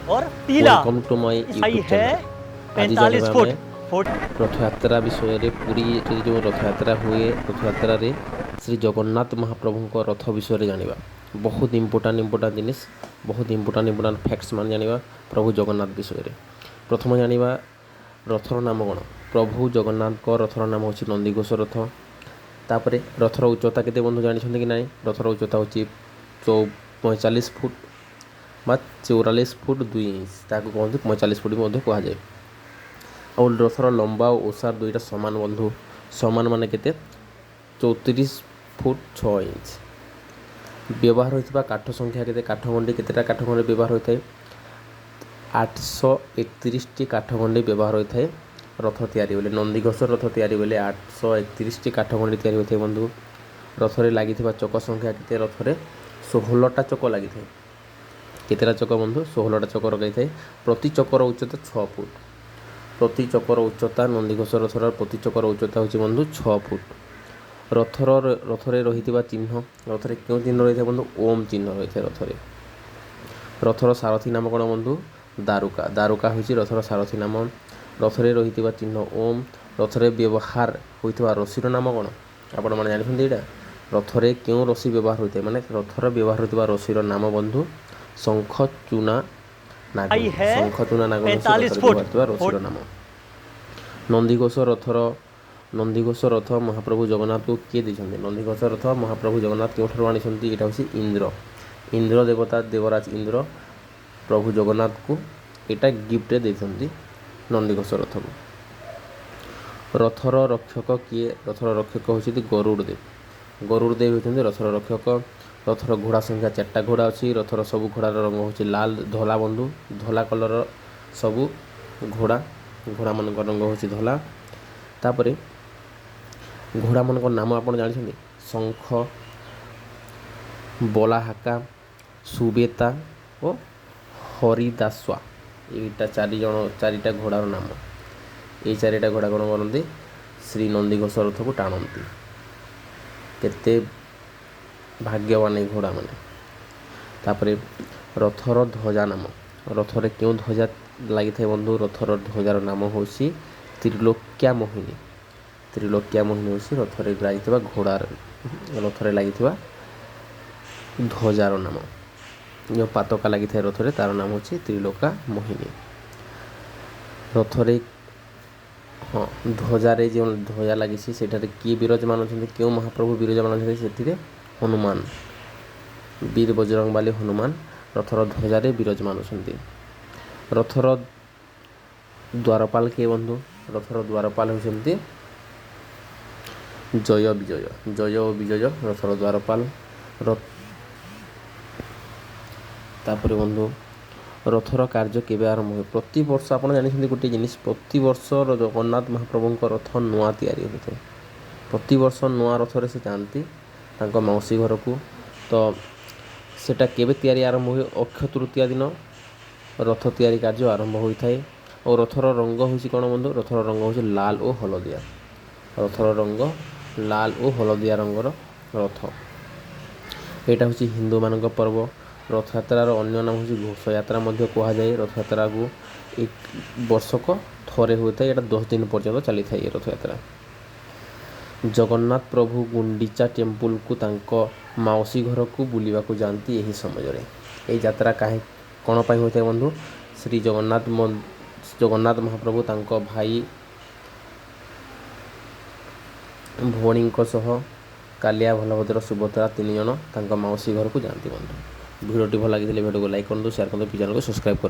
और टीला welcome to my ईसाई यूट्यूब है चैनल। आज 45 जानिबा फुट आमे रथयात्रा विषय पुरी जो रथयात्रा हुए रथयात्रा रे श्री जगन्नाथ महाप्रभु रथ विषय जानिबा बहुत इम्पोर्टाट जिनिस बहुत इम्पोर्टाट फैक्ट्स मान जानिबा प्रभु जगन्नाथ विषय रे। प्रथम जानिबा रथर नाम कौन। प्रभु जगन्नाथ रथर नाम होछि नंदीघोष रथ। तापरे रथर उच्चता केते बंधु जानिछन्ते कि नाइ। रथर उच्चता होछि 45 फुट बा 44 फुट 2 इंच ताकू कहते 45 फुट भी कह जाए। और रथर लंबा और ओसार दुईटा सामान बंधु सामान माने केते 34 फुट 6 इंच। व्यवहार होता काठ संख्या केते काठ गंडी केतेटा काठ गंडी व्यवहार होता है 831 टी काठ गंडी व्यवहार होता है रथ तैयारी बेले। नंदीघोष रथ तैयारी बेले 831 टी काठ गंडी तैयारी होता है बंधु। रथरे लगी चक संख्या केते रथरे 16टा चक लगी था। केतेटा चक बंधु 16टा चक रखी थाए। प्रति चकर उच्चता 6 फुट। प्रति चकर उच्चता नंदीघोष रथर प्रति चकर उच्चता होची बंधु 6 फुट। रथरे रही चिन्ह रथरे क्यों चिन्ह रही है बंधु ओम चिन्ह रही है रथरे। रथर सारथी नाम कौन बंधु दारुका। दारुका होची रथर सारथी नाम। रथरे रही चिन्ह ओम। रथरे व्यवहार होता रशीर नाम कौन आपण मैंने जानते यहाँ। रथरे क्यों रशी व्यवहार होता है माने रथर व्यवहार होता रशीर नाम बंधु शंख चूना नाग। शंख चूना नाग रथर नाम। नंदीघोष रथ महाप्रभु जगन्नाथ को किए देते। नंदीघोष रथ महाप्रभु जगन्नाथ क्यों आनी यहाँ हूँ इंद्र। इंद्र देवता देवराज इंद्र प्रभु जगन्नाथ को यहाँ गिफ्ट देते नंदीघोष रथ को। रथर रक्षक किए। रथर रक्षक होती गरुड़देव। गरुड़देव होती रथर रक्षक। रथर घोड़ा संख्या 4टा घोड़ा अच्छी। रथर सबू घोड़ार रंग होची लाल धला बंधु धला कलर सबू घोड़ा घोड़ा मान रंग होची धला। तापरे घोड़ा मान नाम आप जानते शंख बलाहाका सुबेता और हरिदास्वा यहाँ चारिटा घोड़ार नाम। ये चारिटा घोड़ा कौन करते श्री नंदीघोष रथ को टाणती। केते भाग्यवान ये घोड़ा मैंने। तापरे रथर ध्वजा नाम। रथरे क्यों ध्वजा लगी था बंधु रथर ध्वजार नाम हूँ त्रिलोक्या मोहिनी। त्रिलोक्या मोहिनी हूँ रथरे लगी घोड़ार रथरे लगी ध्वजार नाम। जो पातका लगी था रथरे तार नाम हूँ त्रिलोका मोहिनी। रथरे हाँ ध्वजारे जो ध्वजा लगी किए विराजमान अच्छा क्यों महाप्रभु विराजमान अच्छे हनुमान वीर बजरंगबाली हनुमान रथर ध्वजारे विराजमान अच्छा। रथर द्वारपाल किए बंधु। रथर द्वारपाल होती जय विजय। जय और विजय रथर द्वारपाल। तापर बंधु रथर कार्य केवे आरंभ हुए। प्रति वर्ष आप जानते गोटे जिनिस प्रति वर्ष जगन्नाथ महाप्रभु रथ नुआ तैयारी होता है। प्रति वर्ष नुआ रथरे से जाती मौसी घर को। तो सेटा केवे तैयारी आरंभ हुए अक्षय तृतीया दिन रथ तैयारी कार्य आरंभ होता है। और रथर रंग हूँ कौन बंधु रथर रंग हूँ लाल और हलदिया। रथर रंग लाल और हलदिया रंगर रथ। यहाँ हूँ हिंदू मान पर्व। रथयात्रार अन्य नाम हूँ घोषयात्रा कह जाए। रथयात्रा को एक वर्षक थरे होता है। यहाँ 10 दिन पर्यटन चली था ये रथयात्रा। जगन्नाथ प्रभु गुंडीचा टेम्पल को तांको मौसी घर को बुलवा को जाती यही समय। ये यात्रा कहीं कौन पर होता है बंधु श्री जगन्नाथ महाप्रभु तांको भाई भौणी कालिया बलभद्र सुभद्रा 3 जन तांको मौसी घर को जाती बंधु। वीडियो भल लगी वीडियो को लाइक करूँ शेयर करूँ चैनल को सब्सक्राइब कर।